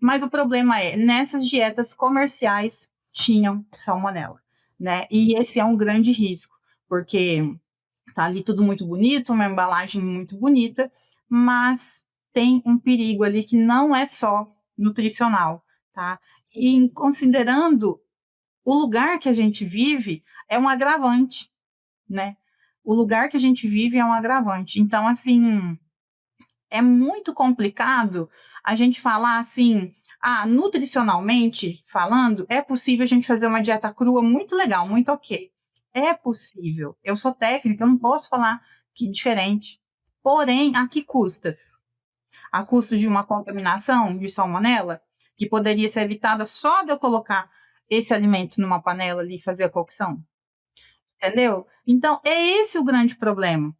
Mas o problema é, nessas dietas comerciais tinham salmonela, né? E esse é um grande risco, porque tá ali tudo muito bonito, uma embalagem muito bonita, mas tem um perigo ali que não é só nutricional, tá? E considerando o lugar que a gente vive, é um agravante, né? O lugar que a gente vive é um agravante. Então, assim, é muito complicado a gente falar assim, nutricionalmente falando, é possível a gente fazer uma dieta crua muito legal, muito ok. É possível. Eu sou técnica, eu não posso falar que diferente. Porém, a que custas? A custo de uma contaminação de salmonela, que poderia ser evitada só de eu colocar esse alimento numa panela ali e fazer a cocção? Entendeu? Então, é esse o grande problema.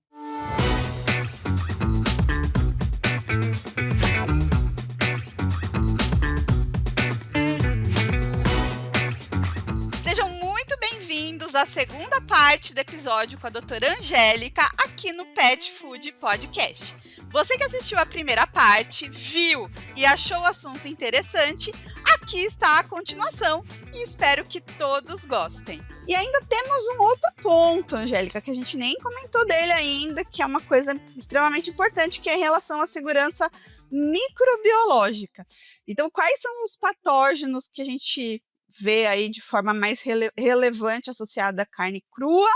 Sejam muito bem-vindos à segunda parte do episódio com a doutora Angélica aqui no Pet Food Podcast. Você que assistiu a primeira parte, viu e achou o assunto interessante, aqui está a continuação e espero que todos gostem. E ainda temos um outro ponto, Angélica, que a gente nem comentou dele ainda, que é uma coisa extremamente importante, que é em relação à segurança microbiológica. Então, quais são os patógenos que a gente vê aí de forma mais relevante associada à carne crua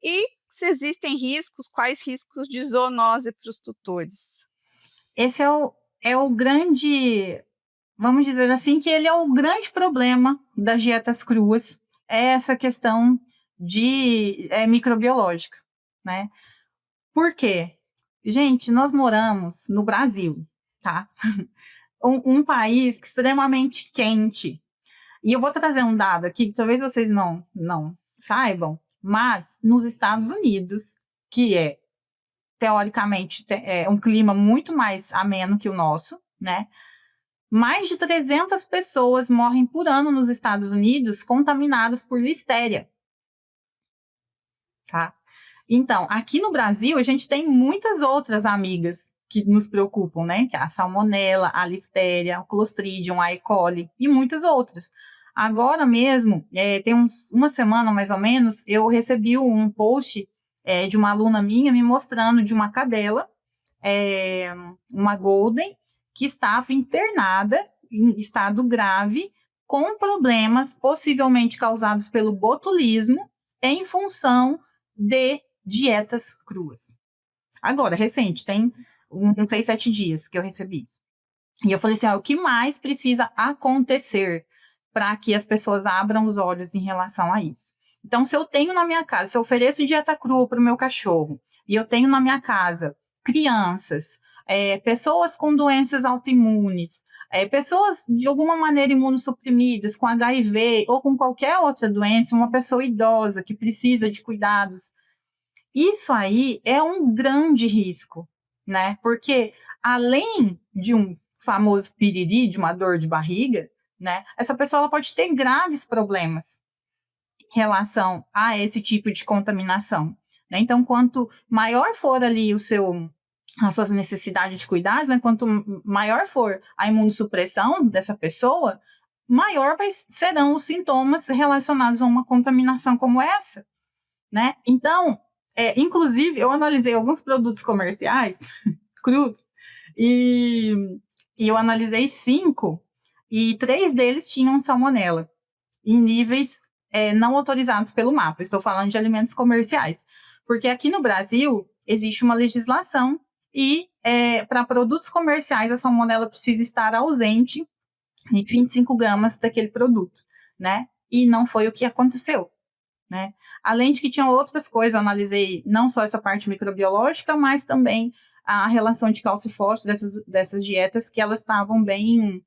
e se existem riscos, quais riscos de zoonose para os tutores? Esse é o grande, vamos dizer assim, que ele é o grande problema das dietas cruas, é essa questão de microbiológica, né? Por quê? Gente, nós moramos no Brasil, tá? Um país extremamente quente. E eu vou trazer um dado aqui que talvez vocês não saibam, mas nos Estados Unidos, que é, teoricamente, é um clima muito mais ameno que o nosso, né? Mais de 300 pessoas morrem por ano nos Estados Unidos contaminadas por listéria, tá? Então, aqui no Brasil, a gente tem muitas outras amigas que nos preocupam, né? Que é a salmonela, a listéria, o clostridium, a E. coli e muitas outras. Agora mesmo, tem uma semana mais ou menos, eu recebi um post de uma aluna minha me mostrando de uma cadela, uma golden, que estava internada em estado grave, com problemas possivelmente causados pelo botulismo, em função de dietas cruas. Agora, recente, tem uns 6, 7 dias que eu recebi isso. E eu falei assim, o que mais precisa acontecer para que as pessoas abram os olhos em relação a isso? Então, se eu tenho na minha casa, se eu ofereço dieta crua para o meu cachorro, e eu tenho na minha casa crianças, pessoas com doenças autoimunes, pessoas de alguma maneira imunossuprimidas, com HIV ou com qualquer outra doença, uma pessoa idosa que precisa de cuidados, isso aí é um grande risco, né? Porque além de um famoso piriri, de uma dor de barriga, né? Essa pessoa ela pode ter graves problemas em relação a esse tipo de contaminação, né? Então, quanto maior for ali as suas necessidades de cuidados, né? Quanto maior for a imunossupressão dessa pessoa, maior serão os sintomas relacionados a uma contaminação como essa, né? Então, inclusive, eu analisei alguns produtos comerciais crus e eu analisei 5 e 3 deles tinham salmonela em níveis não autorizados pelo MAPA. Estou falando de alimentos comerciais, porque aqui no Brasil existe uma legislação e para produtos comerciais a salmonela precisa estar ausente em 25 gramas daquele produto, né? E não foi o que aconteceu, né? Além de que tinham outras coisas, eu analisei não só essa parte microbiológica, mas também a relação de cálcio e fósforo dessas dietas, que elas estavam bem,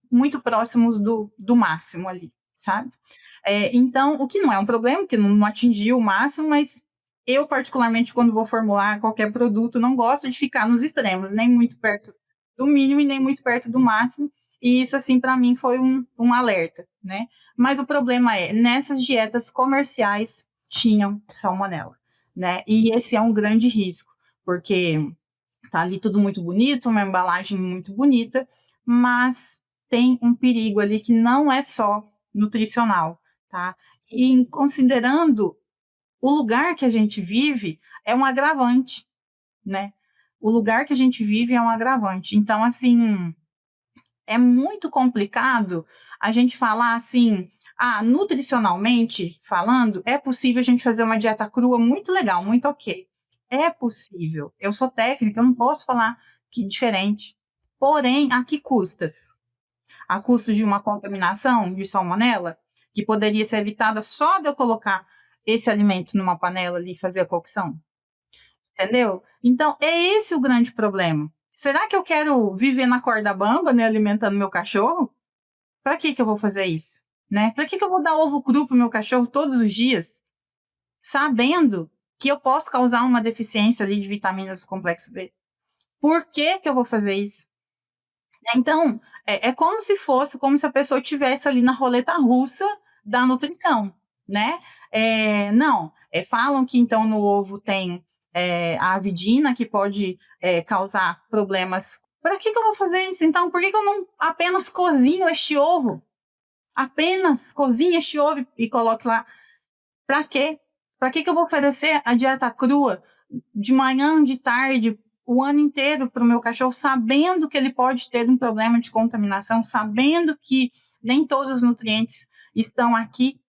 muito próximos do máximo ali, sabe? Então, o que não é um problema, que não atingiu o máximo, mas eu, particularmente, quando vou formular qualquer produto, não gosto de ficar nos extremos, nem muito perto do mínimo e nem muito perto do máximo, e isso, assim, para mim foi um alerta, né? Mas o problema é, nessas dietas comerciais tinham salmonela, né? E esse é um grande risco, porque tá ali tudo muito bonito, uma embalagem muito bonita, mas tem um perigo ali que não é só nutricional, tá? E considerando o lugar que a gente vive, é um agravante, né? O lugar que a gente vive é um agravante. Então, assim, é muito complicado a gente falar assim, nutricionalmente falando, é possível a gente fazer uma dieta crua muito legal, muito ok. É possível. Eu sou técnica, eu não posso falar que diferente. Porém, a que custas? A custo de uma contaminação de salmonela, que poderia ser evitada só de eu colocar esse alimento numa panela ali e fazer a cocção? Entendeu? Então, é esse o grande problema. Será que eu quero viver na corda bamba, né, alimentando meu cachorro? Para que eu vou fazer isso? Né? Para que eu vou dar ovo cru pro meu cachorro todos os dias, sabendo que eu posso causar uma deficiência ali de vitaminas do complexo B? Por que eu vou fazer isso? Então, é como se fosse, como se a pessoa estivesse ali na roleta russa da nutrição, né? Não, falam que então no ovo tem a avidina, que pode causar problemas. Para que eu vou fazer isso? Então, por que eu não apenas cozinho este ovo? Apenas cozinhe este ovo e coloque lá. Para quê? Para que eu vou oferecer a dieta crua de manhã, de tarde, o ano inteiro para o meu cachorro, sabendo que ele pode ter um problema de contaminação, sabendo que nem todos os nutrientes estão aqui?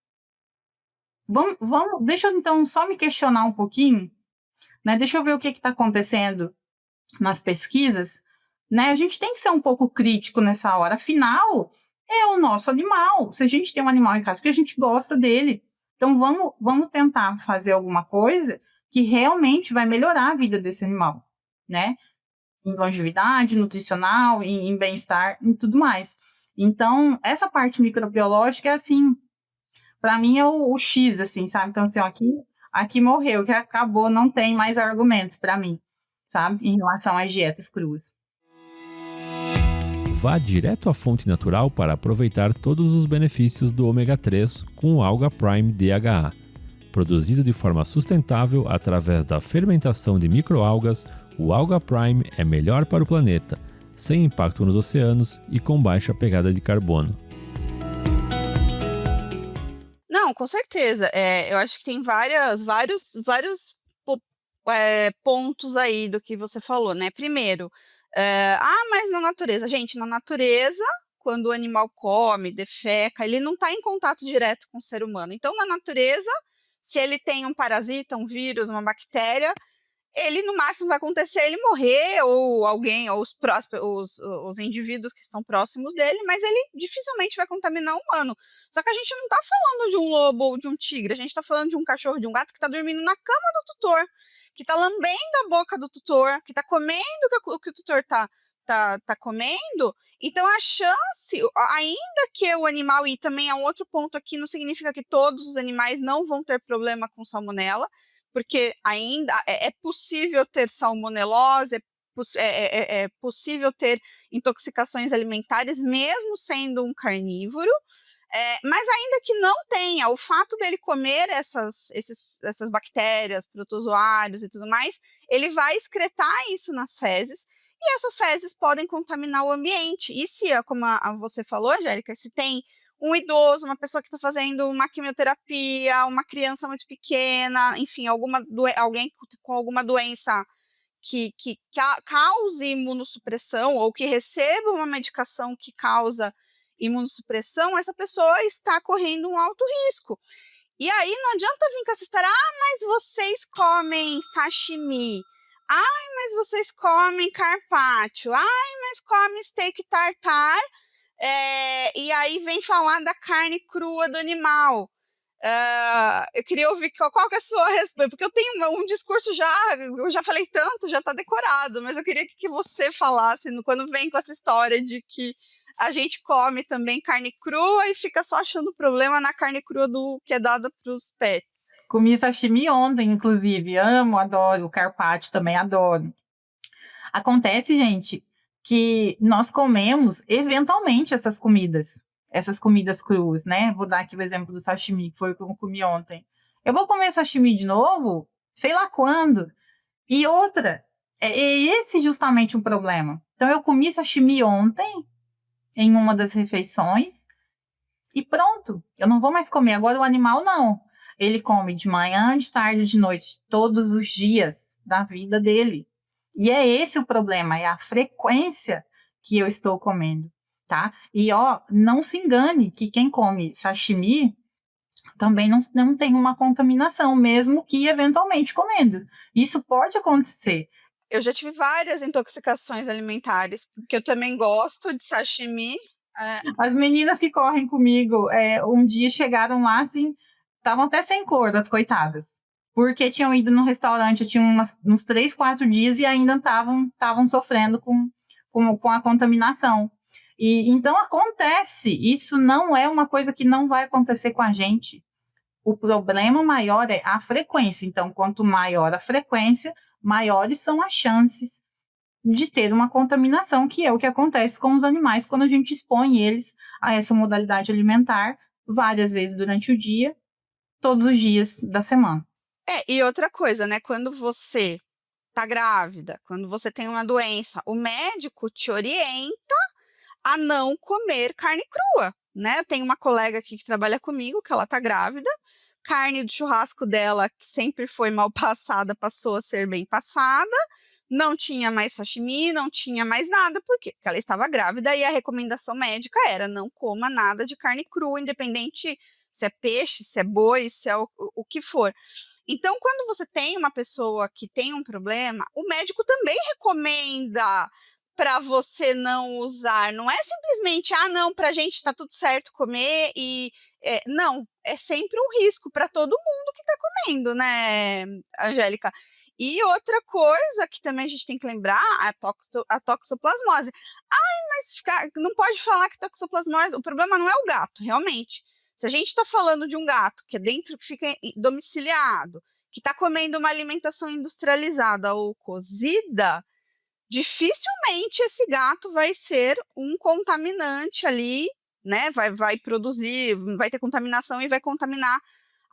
Deixa eu então só me questionar um pouquinho, né? Deixa eu ver o que está acontecendo nas pesquisas, né? A gente tem que ser um pouco crítico nessa hora, afinal, é o nosso animal. Se a gente tem um animal em casa, porque a gente gosta dele, então vamos tentar fazer alguma coisa que realmente vai melhorar a vida desse animal, né? Em longevidade, nutricional, em bem-estar, em tudo mais. Então, essa parte microbiológica é assim, para mim é o X, assim, sabe? Então, assim, ó, aqui morreu, que acabou, não tem mais argumentos para mim, sabe? Em relação às dietas cruas. Vá direto à fonte natural para aproveitar todos os benefícios do ômega 3 com o Alga Prime DHA. Produzido de forma sustentável através da fermentação de microalgas, o Alga Prime é melhor para o planeta, sem impacto nos oceanos e com baixa pegada de carbono. Não, com certeza. Eu acho que tem vários pontos aí do que você falou, né? Primeiro, mas na natureza. Gente, na natureza, quando o animal come, defeca, ele não está em contato direto com o ser humano. Então, na natureza, se ele tem um parasita, um vírus, uma bactéria, ele no máximo vai acontecer ele morrer, ou alguém, ou os indivíduos que estão próximos dele, mas ele dificilmente vai contaminar o humano. Só que a gente não está falando de um lobo ou de um tigre, a gente está falando de um cachorro, de um gato que está dormindo na cama do tutor, que está lambendo a boca do tutor, que está comendo o que o tutor tá comendo. Então a chance, ainda que o animal, e também é um outro ponto aqui, não significa que todos os animais não vão ter problema com salmonela, porque ainda é possível ter salmonelose, é possível ter intoxicações alimentares, mesmo sendo um carnívoro. Mas ainda que não tenha, o fato dele comer essas bactérias, protozoários e tudo mais, ele vai excretar isso nas fezes, e essas fezes podem contaminar o ambiente. E se, como você falou, Angélica, se tem um idoso, uma pessoa que está fazendo uma quimioterapia, uma criança muito pequena, enfim, alguém com alguma doença que cause imunossupressão, ou que receba uma medicação que causa imunossupressão, essa pessoa está correndo um alto risco. E aí não adianta vir com essa história, mas vocês comem sashimi, mas vocês comem carpaccio, mas comem steak tartar, e aí vem falar da carne crua do animal. Eu queria ouvir qual que é a sua resposta, porque eu tenho um discurso eu já falei tanto, já está decorado, mas eu queria que você falasse quando vem com essa história de que a gente come também carne crua e fica só achando problema na carne crua que é dada para os pets. Comi sashimi ontem, inclusive. Amo, adoro. O carpaccio também adoro. Acontece, gente, que nós comemos eventualmente essas comidas cruas, né? Vou dar aqui o exemplo do sashimi, que foi o que eu comi ontem. Eu vou comer sashimi de novo? Sei lá quando. E outra, é esse justamente um problema. Então, eu comi sashimi ontem, em uma das refeições e pronto, eu não vou mais comer. Agora o animal não, ele come de manhã, de tarde, de noite, todos os dias da vida dele. E é esse o problema, é a frequência que eu estou comendo, tá? E não se engane que quem come sashimi também não tem uma contaminação, mesmo que eventualmente comendo. Isso pode acontecer. Eu já tive várias intoxicações alimentares, porque eu também gosto de sashimi. As meninas que correm comigo, um dia chegaram lá, assim, estavam até sem cor, das coitadas. Porque tinham ido no restaurante, tinha uns 3, 4 dias e ainda estavam sofrendo com a contaminação. E então acontece, isso não é uma coisa que não vai acontecer com a gente. O problema maior é a frequência. Então, quanto maior a frequência, maiores são as chances de ter uma contaminação, que é o que acontece com os animais quando a gente expõe eles a essa modalidade alimentar várias vezes durante o dia, todos os dias da semana. E outra coisa, né? Quando você tá grávida, quando você tem uma doença, o médico te orienta a não comer carne crua, né? Eu tenho uma colega aqui que trabalha comigo, que ela tá grávida, carne do churrasco dela, que sempre foi mal passada, passou a ser bem passada, não tinha mais sashimi, não tinha mais nada, por quê? Porque ela estava grávida e a recomendação médica era não coma nada de carne crua, independente se é peixe, se é boi, se é o que for. Então, quando você tem uma pessoa que tem um problema, o médico também recomenda para você não usar. Não é simplesmente, não, para a gente está tudo certo comer não, é sempre um risco para todo mundo que está comendo, né, Angélica? E outra coisa que também a gente tem que lembrar, a toxoplasmose. Mas não pode falar que toxoplasmose, o problema não é o gato, realmente. Se a gente está falando de um gato que é dentro, que fica domiciliado, que está comendo uma alimentação industrializada ou cozida, dificilmente esse gato vai ser um contaminante ali, né? Vai produzir, vai ter contaminação e vai contaminar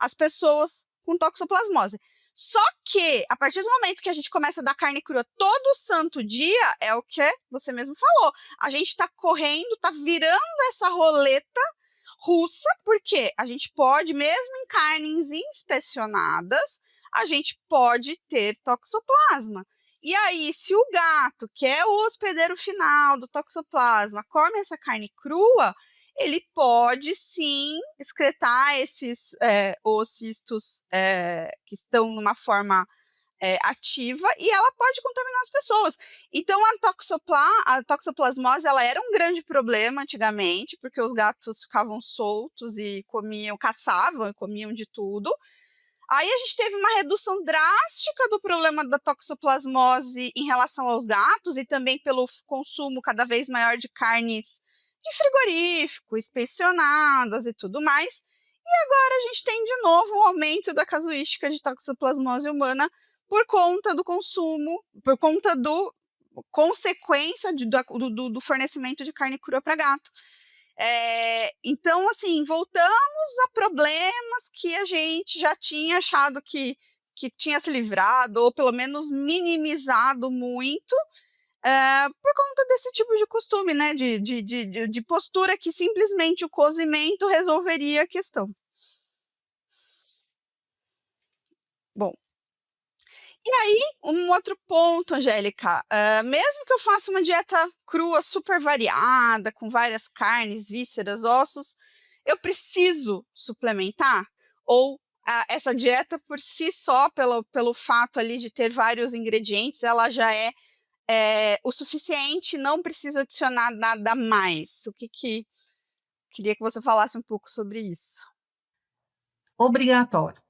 as pessoas com toxoplasmose. Só que, a partir do momento que a gente começa a dar carne crua todo santo dia, é o que você mesmo falou. A gente está correndo, está virando essa roleta russa, porque a gente pode, mesmo em carnes inspecionadas, a gente pode ter toxoplasma. E aí, se o gato, que é o hospedeiro final do toxoplasma, come essa carne crua, ele pode sim excretar esses oocistos que estão numa forma ativa e ela pode contaminar as pessoas. Então, a toxoplasmose ela era um grande problema antigamente, porque os gatos ficavam soltos e caçavam e comiam de tudo. Aí a gente teve uma redução drástica do problema da toxoplasmose em relação aos gatos e também pelo consumo cada vez maior de carnes de frigorífico, inspecionadas e tudo mais. E agora a gente tem de novo um aumento da casuística de toxoplasmose humana por conta do consumo, por conta do consequência do fornecimento de carne crua para gato. Então, assim, voltamos a problemas que a gente já tinha achado que tinha se livrado, ou pelo menos minimizado muito, por conta desse tipo de costume, né? De postura que simplesmente o cozimento resolveria a questão. Bom, e aí, um outro ponto, Angélica, mesmo que eu faça uma dieta crua super variada, com várias carnes, vísceras, ossos, eu preciso suplementar? Ou essa dieta por si só, pelo fato ali de ter vários ingredientes, ela já é o suficiente, não preciso adicionar nada mais? Queria que você falasse um pouco sobre isso. Obrigatório.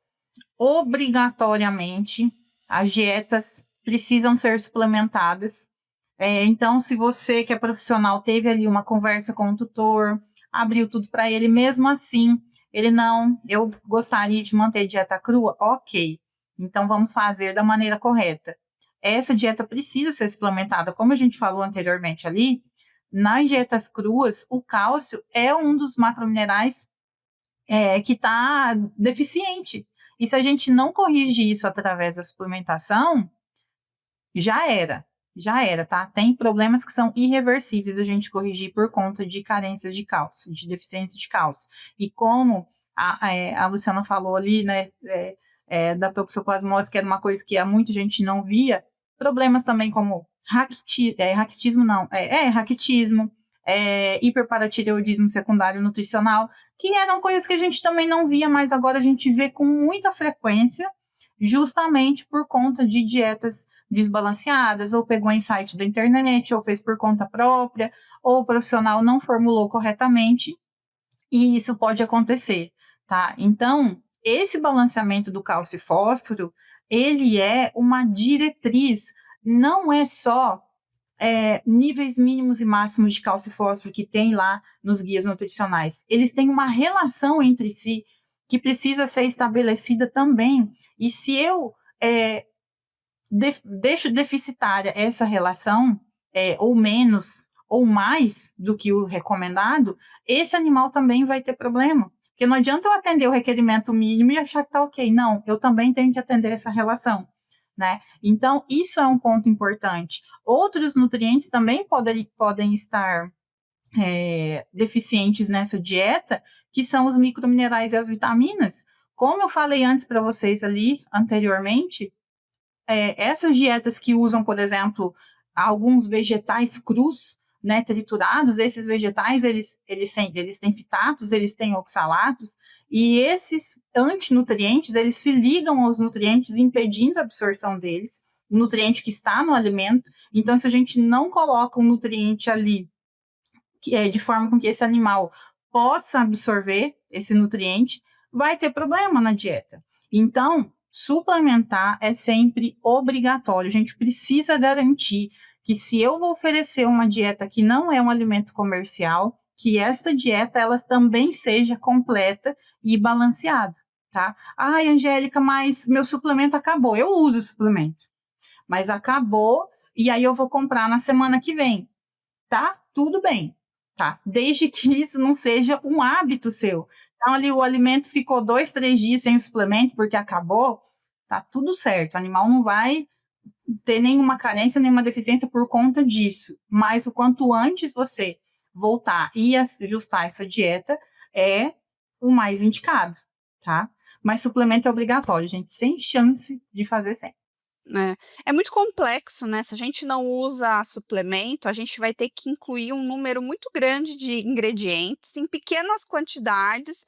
Obrigatoriamente, as dietas precisam ser suplementadas. Então, se você que é profissional teve ali uma conversa com o tutor, abriu tudo para ele, mesmo assim, ele não, eu gostaria de manter dieta crua, ok. Então, vamos fazer da maneira correta. Essa dieta precisa ser suplementada, como a gente falou anteriormente ali, nas dietas cruas, o cálcio é um dos macrominerais que está deficiente. E se a gente não corrige isso através da suplementação, já era. já era, tá? Tem problemas que são irreversíveis a gente corrigir por conta de carências de cálcio, de deficiência de cálcio. E como a Luciana falou ali, né, da toxoplasmose, que era uma coisa que há muita gente não via, problemas também como raquitismo, hiperparatireoidismo secundário nutricional, que eram coisas que a gente também não via, mas agora a gente vê com muita frequência, justamente por conta de dietas desbalanceadas, ou pegou insight da internet, ou fez por conta própria, ou o profissional não formulou corretamente, e isso pode acontecer, tá? Então, esse balanceamento do cálcio e fósforo, ele é uma diretriz, não é só níveis mínimos e máximos de cálcio e fósforo que tem lá nos guias nutricionais. Eles têm uma relação entre si que precisa ser estabelecida também. E se eu deixo deficitária essa relação, ou menos, ou mais do que o recomendado, esse animal também vai ter problema. Porque não adianta eu atender o requerimento mínimo e achar que está ok. Não, eu também tenho que atender essa relação, né? Então, isso é um ponto importante. Outros nutrientes também podem estar deficientes nessa dieta, que são os microminerais e as vitaminas. Como eu falei antes para vocês ali, anteriormente, essas dietas que usam, por exemplo, alguns vegetais crus, né, triturados, esses vegetais, eles têm fitatos, eles têm oxalatos, e esses antinutrientes, eles se ligam aos nutrientes, impedindo a absorção deles, o nutriente que está no alimento. Então, se a gente não coloca um nutriente ali, de forma com que esse animal possa absorver esse nutriente, vai ter problema na dieta. Então, suplementar é sempre obrigatório. A gente precisa garantir que, se eu vou oferecer uma dieta que não é um alimento comercial, que essa dieta ela também seja completa e balanceada, tá? Ai, Angélica, mas meu suplemento acabou. Eu uso o suplemento, mas acabou e aí eu vou comprar na semana que vem. Tá? Tudo bem, tá? Desde que isso não seja um hábito seu. Então, ali o alimento ficou 2, 3 dias sem o suplemento porque acabou, tá tudo certo. O animal não vai ter nenhuma carência, nenhuma deficiência por conta disso. Mas o quanto antes você voltar e ajustar essa dieta é o mais indicado, tá? Mas suplemento é obrigatório, gente, sem chance de fazer sem. É muito complexo, né? Se a gente não usa suplemento, a gente vai ter que incluir um número muito grande de ingredientes em pequenas quantidades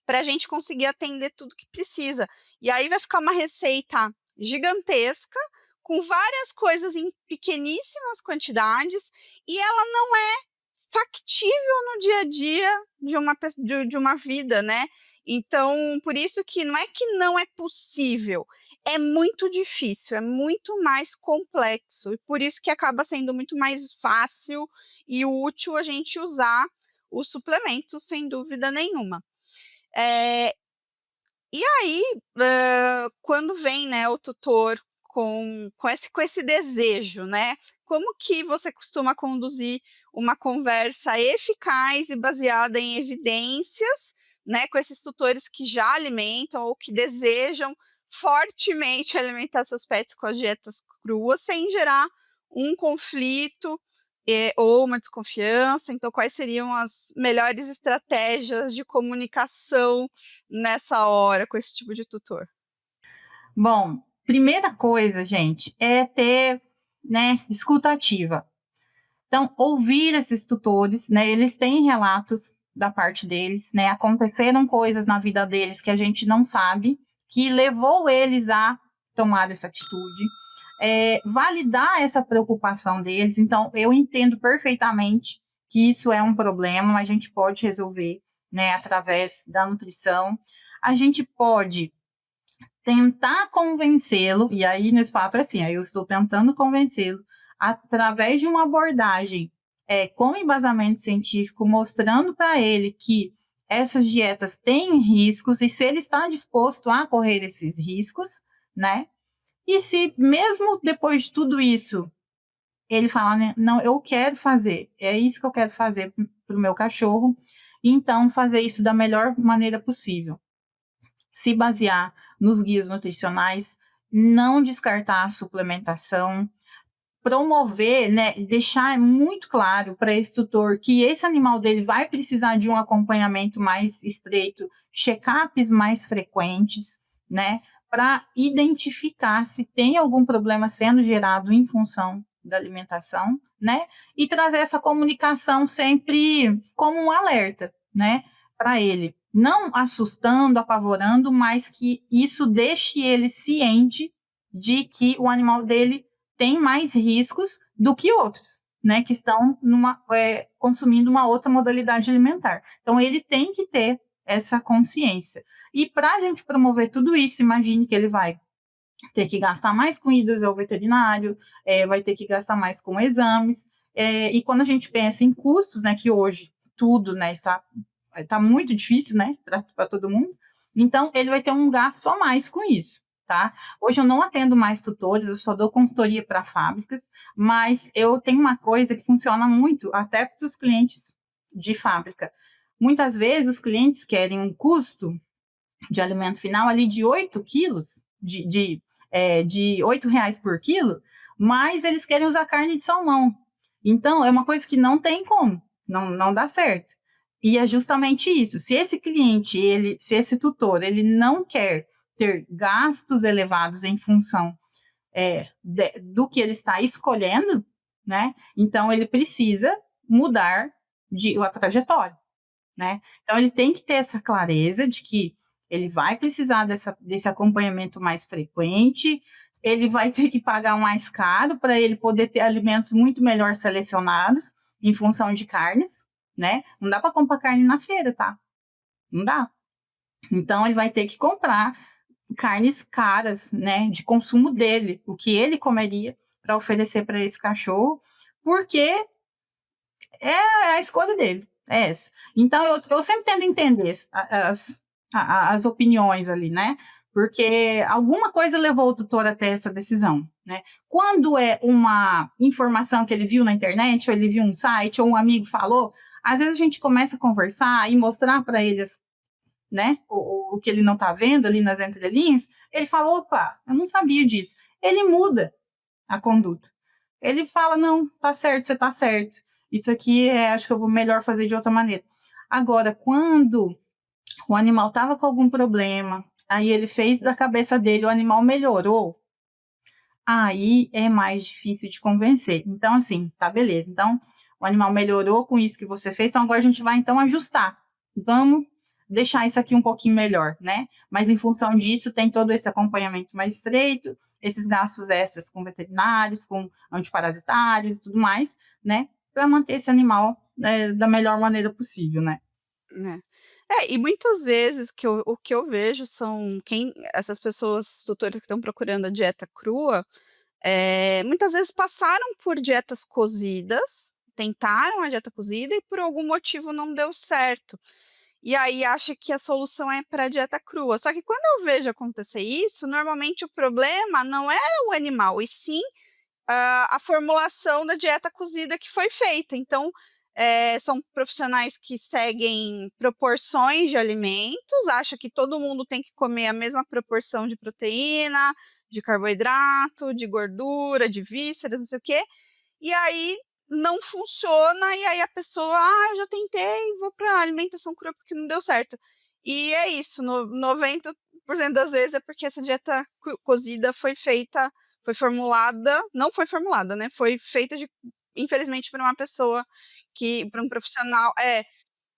para a gente conseguir atender tudo que precisa. E aí vai ficar uma receita gigantesca, com várias coisas em pequeníssimas quantidades, e ela não é factível no dia a dia de uma vida, né? Então, por isso que não é que não é possível, é muito difícil, é muito mais complexo, e por isso que acaba sendo muito mais fácil e útil a gente usar o suplemento, sem dúvida nenhuma. E aí, quando vem, né, o tutor com esse desejo, né? Como que você costuma conduzir uma conversa eficaz e baseada em evidências, né, com esses tutores que já alimentam ou que desejam fortemente alimentar seus pets com as dietas cruas, sem gerar um conflito ou uma desconfiança? Então, quais seriam as melhores estratégias de comunicação nessa hora com esse tipo de tutor? Bom, primeira coisa, gente, é ter, né, escuta ativa. Então, ouvir esses tutores, né, eles têm relatos da parte deles, né, aconteceram coisas na vida deles que a gente não sabe, que levou eles a tomar essa atitude, validar essa preocupação deles. Então, eu entendo perfeitamente que isso é um problema, mas a gente pode resolver, né, através da nutrição. A gente pode tentar convencê-lo, e aí nesse fato é assim, aí eu estou tentando convencê-lo através de uma abordagem com embasamento científico, mostrando para ele que essas dietas têm riscos e se ele está disposto a correr esses riscos, né? E se mesmo depois de tudo isso, ele falar, né, não, eu quero fazer, é isso que eu quero fazer para o meu cachorro, então fazer isso da melhor maneira possível. Se basear nos guias nutricionais, não descartar a suplementação, promover, né, deixar muito claro para esse tutor que esse animal dele vai precisar de um acompanhamento mais estreito, check-ups mais frequentes, né, para identificar se tem algum problema sendo gerado em função da alimentação, né, e trazer essa comunicação sempre como um alerta, né, para ele, não assustando, apavorando, mas que isso deixe ele ciente de que o animal dele tem mais riscos do que outros, né, que estão consumindo uma outra modalidade alimentar. Então, ele tem que ter essa consciência. E para a gente promover tudo isso, imagine que ele vai ter que gastar mais com idas ao veterinário, vai ter que gastar mais com exames, e quando a gente pensa em custos, né, que hoje tudo, né, está muito difícil, né, para todo mundo, então ele vai ter um gasto a mais com isso. Tá? Hoje eu não atendo mais tutores, eu só dou consultoria para fábricas, mas eu tenho uma coisa que funciona muito até para os clientes de fábrica. Muitas vezes os clientes querem um custo de alimento final ali de 8 quilos, de R$8 por quilo, mas eles querem usar carne de salmão. Então, é uma coisa que não tem como, não dá certo. E é justamente isso. Se esse cliente, se esse tutor, ele não quer ter gastos elevados em função do que ele está escolhendo, né? Então, ele precisa mudar a trajetória, né? Então, ele tem que ter essa clareza de que ele vai precisar desse acompanhamento mais frequente, ele vai ter que pagar mais caro para ele poder ter alimentos muito melhor selecionados em função de carnes, né? Não dá para comprar carne na feira, tá? Não dá. Então, ele vai ter que comprar carnes caras, né, de consumo dele, o que ele comeria para oferecer para esse cachorro, porque é a escolha dele, é essa. Então, eu sempre tento entender as opiniões ali, né, porque alguma coisa levou o tutor até essa decisão, né. Quando é uma informação que ele viu na internet, ou ele viu um site, ou um amigo falou, às vezes a gente começa a conversar e mostrar para eles, né, o que ele não está vendo ali nas entrelinhas, ele fala, opa, eu não sabia disso. Ele muda a conduta. Ele fala, não, tá certo, você tá certo. Isso aqui acho que eu vou melhor fazer de outra maneira. Agora, quando o animal estava com algum problema, aí ele fez da cabeça dele, o animal melhorou, aí é mais difícil de convencer. Então, assim, tá, beleza. Então, o animal melhorou com isso que você fez, então agora a gente vai, então, ajustar. Vamos deixar isso aqui um pouquinho melhor, né? Mas em função disso, tem todo esse acompanhamento mais estreito, esses gastos extras com veterinários, com antiparasitários e tudo mais, né? Para manter esse animal da melhor maneira possível, né? E muitas vezes o que eu vejo são essas pessoas, tutores que estão procurando a dieta crua, muitas vezes passaram por dietas cozidas, tentaram a dieta cozida e por algum motivo não deu certo. E aí acha que a solução é para a dieta crua. Só que quando eu vejo acontecer isso, normalmente o problema não é o animal, e sim a formulação da dieta cozida que foi feita. Então, são profissionais que seguem proporções de alimentos, acham que todo mundo tem que comer a mesma proporção de proteína, de carboidrato, de gordura, de vísceras, não sei o quê, e aí não funciona, e aí a pessoa, eu já tentei, vou para alimentação crua porque não deu certo. E é isso, 90% das vezes é porque essa dieta cozida foi formulada, não foi formulada, né? Foi feita infelizmente, para uma pessoa para um profissional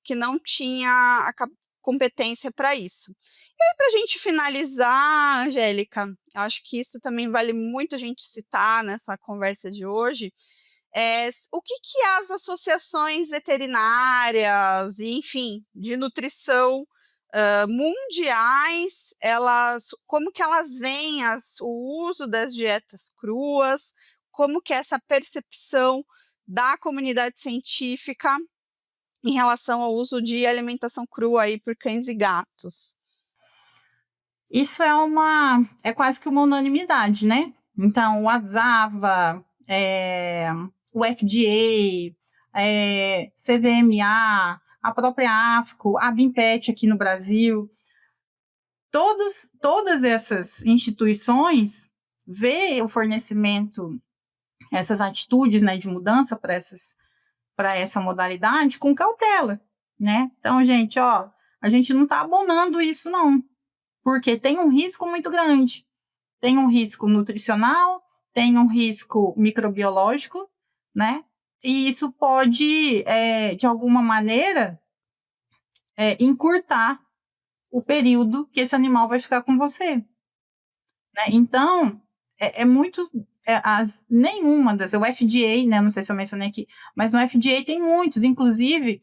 que não tinha a competência para isso. E aí, para a gente finalizar, Angélica, eu acho que isso também vale muito a gente citar nessa conversa de hoje, o que as associações veterinárias, e, enfim, de nutrição mundiais, como que elas veem o uso das dietas cruas, como que é essa percepção da comunidade científica em relação ao uso de alimentação crua aí por cães e gatos? Isso é quase que uma unanimidade, né? Então, o ADSAVA, o FDA, CVMA, a própria AFCO, a BIMPET aqui no Brasil, todas essas instituições veem o fornecimento essas atitudes, né, de mudança para essa modalidade com cautela, né? Então, gente, ó, a gente não está abonando isso, não, porque tem um risco muito grande. Tem um risco nutricional, tem um risco microbiológico, né? E isso pode, de alguma maneira, encurtar o período que esse animal vai ficar com você. Né? Então, nenhuma das... O FDA, né, não sei se eu mencionei aqui, mas no FDA tem muitos, inclusive,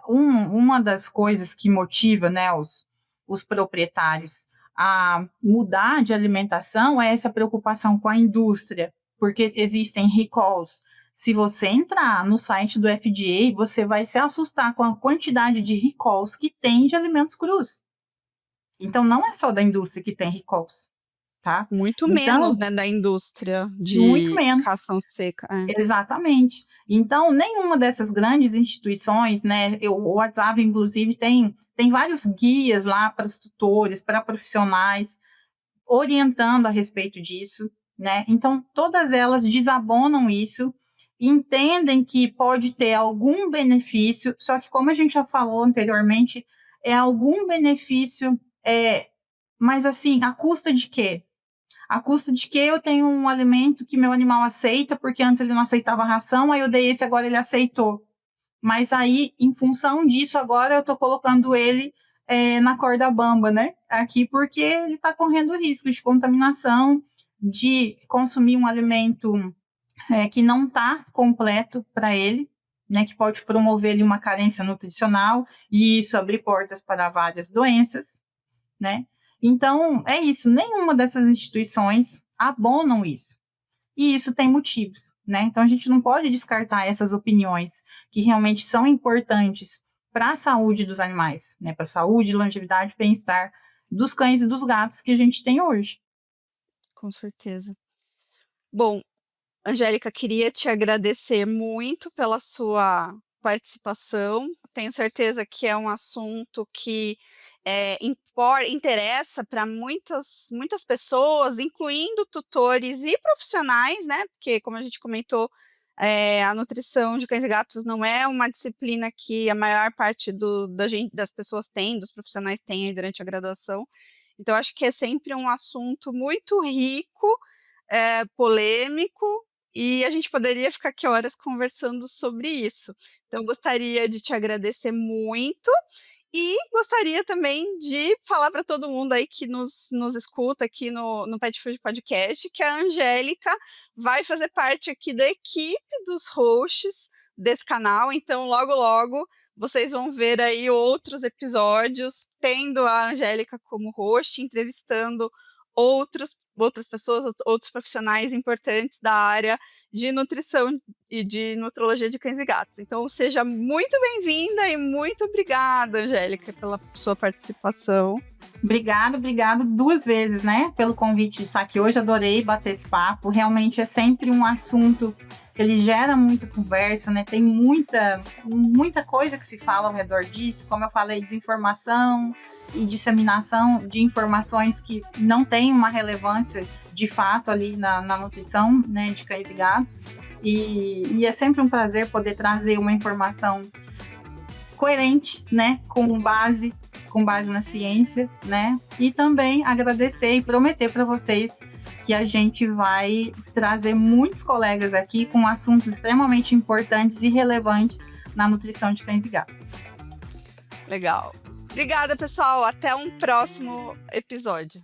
uma das coisas que motiva, né, os proprietários a mudar de alimentação é essa preocupação com a indústria, porque existem recalls. Se você entrar no site do FDA, você vai se assustar com a quantidade de recalls que tem de alimentos crus. Então, não é só da indústria que tem recalls, tá? Muito menos, né, da indústria muito de menos. ração seca. Exatamente. Então, nenhuma dessas grandes instituições, né, o WhatsApp, inclusive, tem vários guias lá para os tutores, para profissionais, orientando a respeito disso, né? Então, todas elas desabonam isso, entendem que pode ter algum benefício, só que, como a gente já falou anteriormente, é algum benefício, mas assim, à custa de quê? À custa de que eu tenho um alimento que meu animal aceita, porque antes ele não aceitava a ração, aí eu dei esse, agora ele aceitou. Mas aí, em função disso, agora eu estou colocando ele na corda bamba, né? Aqui, porque ele está correndo risco de contaminação, de consumir um alimento que não está completo para ele, né? Que pode promover ali uma carência nutricional, e isso abrir portas para várias doenças, né? Então, é isso, nenhuma dessas instituições abonam isso. E isso tem motivos, né? Então, a gente não pode descartar essas opiniões que realmente são importantes para a saúde dos animais, né? Para a saúde, longevidade e bem-estar dos cães e dos gatos que a gente tem hoje. Com certeza. Bom, Angélica, queria te agradecer muito pela sua participação. Tenho certeza que é um assunto que interessa para muitas pessoas, incluindo tutores e profissionais, né? Porque, como a gente comentou, a nutrição de cães e gatos não é uma disciplina que a maior parte das pessoas tem, dos profissionais tem aí durante a graduação. Então, acho que é sempre um assunto muito rico, polêmico, e a gente poderia ficar aqui horas conversando sobre isso. Então, gostaria de te agradecer muito e gostaria também de falar para todo mundo aí que nos escuta aqui no Pet Food Podcast que a Angélica vai fazer parte aqui da equipe dos hosts desse canal. Então, logo, logo, vocês vão ver aí outros episódios tendo a Angélica como host, entrevistando outras pessoas, outros profissionais importantes da área de nutrição e de nutrologia de cães e gatos. Então, seja muito bem-vinda e muito obrigada, Angélica, pela sua participação. Obrigado 2 vezes, né, pelo convite de estar aqui hoje. Adorei bater esse papo. Realmente é sempre um assunto que ele gera muita conversa, né? Tem muita coisa que se fala ao redor disso. Como eu falei, desinformação e disseminação de informações que não têm uma relevância de fato ali na nutrição, né, de cães e gatos. E é sempre um prazer poder trazer uma informação coerente, né, com base na ciência, né? E também agradecer e prometer para vocês que a gente vai trazer muitos colegas aqui com assuntos extremamente importantes e relevantes na nutrição de cães e gatos. Legal. Obrigada, pessoal. Até um próximo episódio.